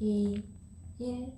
2, 1.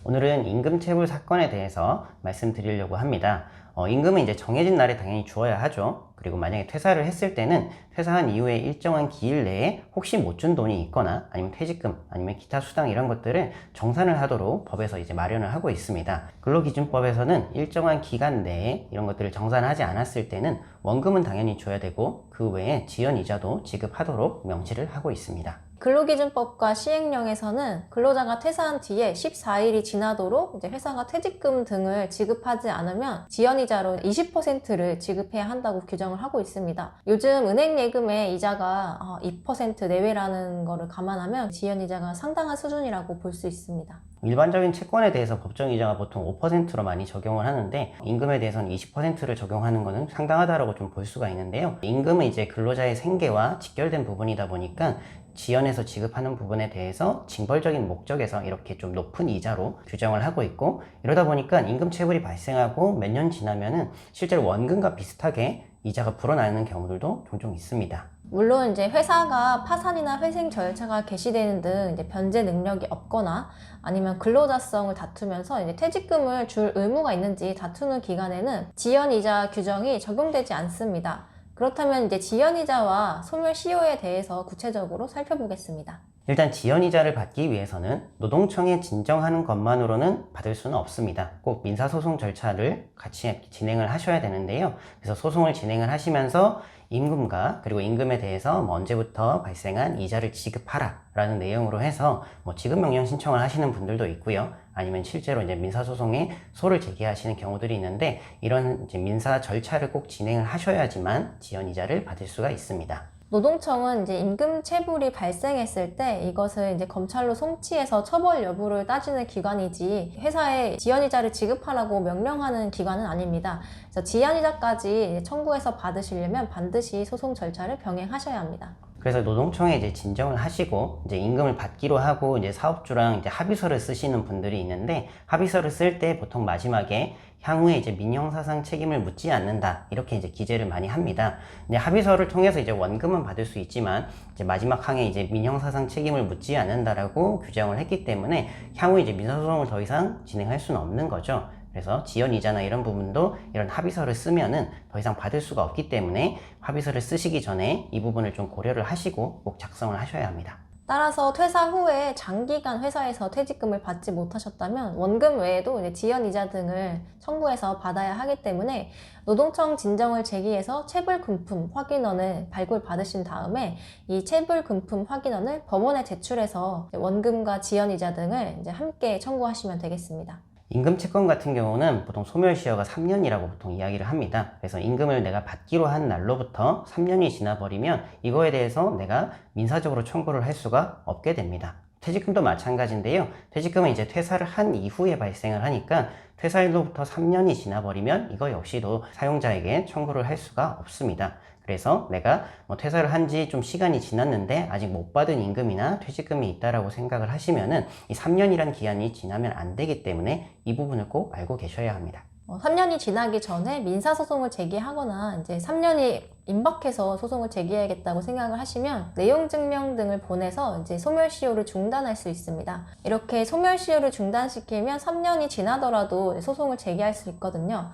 오늘은 임금체불 사건에 대해서 말씀드리려고 합니다. 임금은 이제 정해진 날에 당연히 주어야 하죠. 그리고 만약에 퇴사를 했을 때는 퇴사한 이후에 일정한 기일 내에 혹시 못 준 돈이 있거나 아니면 퇴직금 아니면 기타 수당 이런 것들을 정산을 하도록 법에서 이제 마련을 하고 있습니다. 근로기준법에서는 일정한 기간 내에 이런 것들을 정산하지 않았을 때는 원금은 당연히 줘야 되고 그 외에 지연이자도 지급하도록 명시를 하고 있습니다. 근로기준법과 시행령에서는 근로자가 퇴사한 뒤에 14일이 지나도록 이제 회사가 퇴직금 등을 지급하지 않으면 지연이자로 20%를 지급해야 한다고 규정을 하고 있습니다. 요즘 은행 예금의 이자가 2% 내외라는 거를 감안하면 지연이자가 상당한 수준이라고 볼 수 있습니다. 일반적인 채권에 대해서 법정이자가 보통 5%로 많이 적용을 하는데 임금에 대해서는 20%를 적용하는 것은 상당하다고 좀 볼 수가 있는데요. 임금은 이제 근로자의 생계와 직결된 부분이다 보니까 지연해서 지급하는 부분에 대해서 징벌적인 목적에서 이렇게 좀 높은 이자로 규정을 하고 있고, 이러다 보니까 임금 체불이 발생하고 몇 년 지나면은 실제로 원금과 비슷하게 이자가 불어나는 경우들도 종종 있습니다. 물론 이제 회사가 파산이나 회생 절차가 개시되는 등 이제 변제 능력이 없거나 아니면 근로자성을 다투면서 이제 퇴직금을 줄 의무가 있는지 다투는 기간에는 지연이자 규정이 적용되지 않습니다. 그렇다면 이제 지연이자와 소멸시효에 대해서 구체적으로 살펴보겠습니다. 일단 지연이자를 받기 위해서는 노동청에 진정하는 것만으로는 받을 수는 없습니다. 꼭 민사소송 절차를 같이 진행을 하셔야 되는데요. 그래서 소송을 진행을 하시면서 임금과 그리고 임금에 대해서 언제부터 발생한 이자를 지급하라 라는 내용으로 해서 지급명령 신청을 하시는 분들도 있고요. 아니면 실제로 이제 민사소송에 소를 제기하시는 경우들이 있는데, 이런 이제 민사 절차를 꼭 진행을 하셔야지만 지연이자를 받을 수가 있습니다. 노동청은 이제 임금 체불이 발생했을 때 이것을 이제 검찰로 송치해서 처벌 여부를 따지는 기관이지 회사에 지연이자를 지급하라고 명령하는 기관은 아닙니다. 그래서 지연이자까지 청구해서 받으시려면 반드시 소송 절차를 병행하셔야 합니다. 그래서 노동청에 이제 진정을 하시고 이제 임금을 받기로 하고 이제 사업주랑 이제 합의서를 쓰시는 분들이 있는데, 합의서를 쓸 때 보통 마지막에 향후에 이제 민형사상 책임을 묻지 않는다 이렇게 이제 기재를 많이 합니다. 이제 합의서를 통해서 이제 원금은 받을 수 있지만 이제 마지막 항에 이제 민형사상 책임을 묻지 않는다라고 규정을 했기 때문에 향후에 이제 민사소송을 더 이상 진행할 수는 없는 거죠. 그래서 지연이자나 이런 부분도 이런 합의서를 쓰면은 더 이상 받을 수가 없기 때문에 합의서를 쓰시기 전에 이 부분을 좀 고려를 하시고 꼭 작성을 하셔야 합니다. 따라서 퇴사 후에 장기간 회사에서 퇴직금을 받지 못하셨다면 원금 외에도 이제 지연이자 등을 청구해서 받아야 하기 때문에 노동청 진정을 제기해서 체불금품 확인원을 발굴받으신 다음에 이 체불금품 확인원을 법원에 제출해서 원금과 지연이자 등을 이제 함께 청구하시면 되겠습니다. 임금채권 같은 경우는 보통 소멸시효가 3년이라고 보통 이야기를 합니다. 그래서 임금을 내가 받기로 한 날로부터 3년이 지나버리면 이거에 대해서 내가 민사적으로 청구를 할 수가 없게 됩니다. 퇴직금도 마찬가지인데요. 퇴직금은 이제 퇴사를 한 이후에 발생을 하니까 퇴사일로부터 3년이 지나버리면 이거 역시도 사용자에게 청구를 할 수가 없습니다. 그래서 내가 퇴사를 한 지 좀 시간이 지났는데 아직 못 받은 임금이나 퇴직금이 있다라고 생각을 하시면은 이 3년이란 기한이 지나면 안 되기 때문에 이 부분을 꼭 알고 계셔야 합니다. 3년이 지나기 전에 민사소송을 제기하거나 이제 3년이 임박해서 소송을 제기해야겠다고 생각을 하시면 내용증명 등을 보내서 이제 소멸시효를 중단할 수 있습니다. 이렇게 소멸시효를 중단시키면 3년이 지나더라도 소송을 제기할 수 있거든요.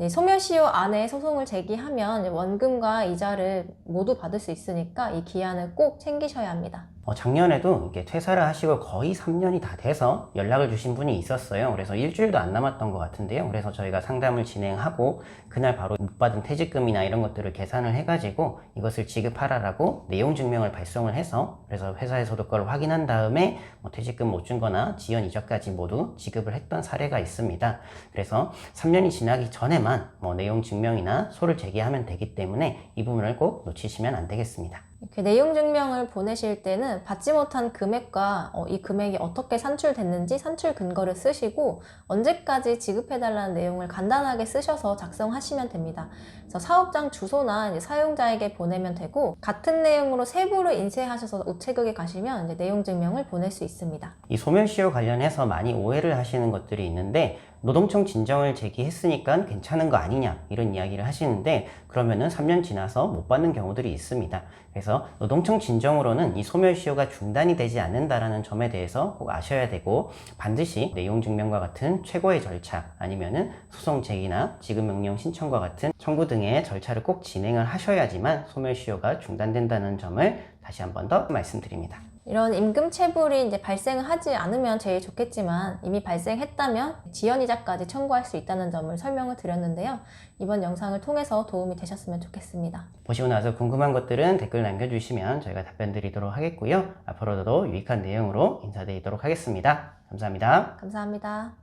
소멸시효 안에 소송을 제기하면 원금과 이자를 모두 받을 수 있으니까 이 기한을 꼭 챙기셔야 합니다. 작년에도 이렇게 퇴사를 하시고 거의 3년이 다 돼서 연락을 주신 분이 있었어요. 그래서 일주일도 안 남았던 것 같은데요. 그래서 저희가 상담을 진행하고 그날 바로 못 받은 퇴직금이나 이런 것들을 계산을 해가지고 이것을 지급하라라고 내용 증명을 발송을 해서, 그래서 회사에서도 그걸 확인한 다음에 퇴직금 못 준 거나 지연 이자까지 모두 지급을 했던 사례가 있습니다. 그래서 3년이 지나기 전에만 내용 증명이나 소를 제기하면 되기 때문에 이 부분을 꼭 놓치시면 안 되겠습니다. 이렇게 내용 증명을 보내실 때는 받지 못한 금액과 이 금액이 어떻게 산출됐는지 산출 근거를 쓰시고 언제까지 지급해달라는 내용을 간단하게 쓰셔서 작성하시면 됩니다. 그래서 사업장 주소나 이제 사용자에게 보내면 되고, 같은 내용으로 세부를 인쇄하셔서 우체국에 가시면 이제 내용 증명을 보낼 수 있습니다. 이 소멸시효 관련해서 많이 오해를 하시는 것들이 있는데, 노동청 진정을 제기했으니까 괜찮은 거 아니냐 이런 이야기를 하시는데 그러면은 3년 지나서 못 받는 경우들이 있습니다. 그래서 노동청 진정으로는 이 소멸시효가 중단이 되지 않는다라는 점에 대해서 꼭 아셔야 되고 반드시 내용증명과 같은 최고의 절차 아니면은 소송 제기나 지급명령 신청과 같은 청구 등의 절차를 꼭 진행을 하셔야지만 소멸시효가 중단된다는 점을 다시 한 번 더 말씀드립니다. 이런 임금 체불이 이제 발생을 하지 않으면 제일 좋겠지만 이미 발생했다면 지연이자까지 청구할 수 있다는 점을 설명을 드렸는데요. 이번 영상을 통해서 도움이 되셨으면 좋겠습니다. 보시고 나서 궁금한 것들은 댓글 남겨주시면 저희가 답변 드리도록 하겠고요. 앞으로도 유익한 내용으로 인사드리도록 하겠습니다. 감사합니다. 감사합니다.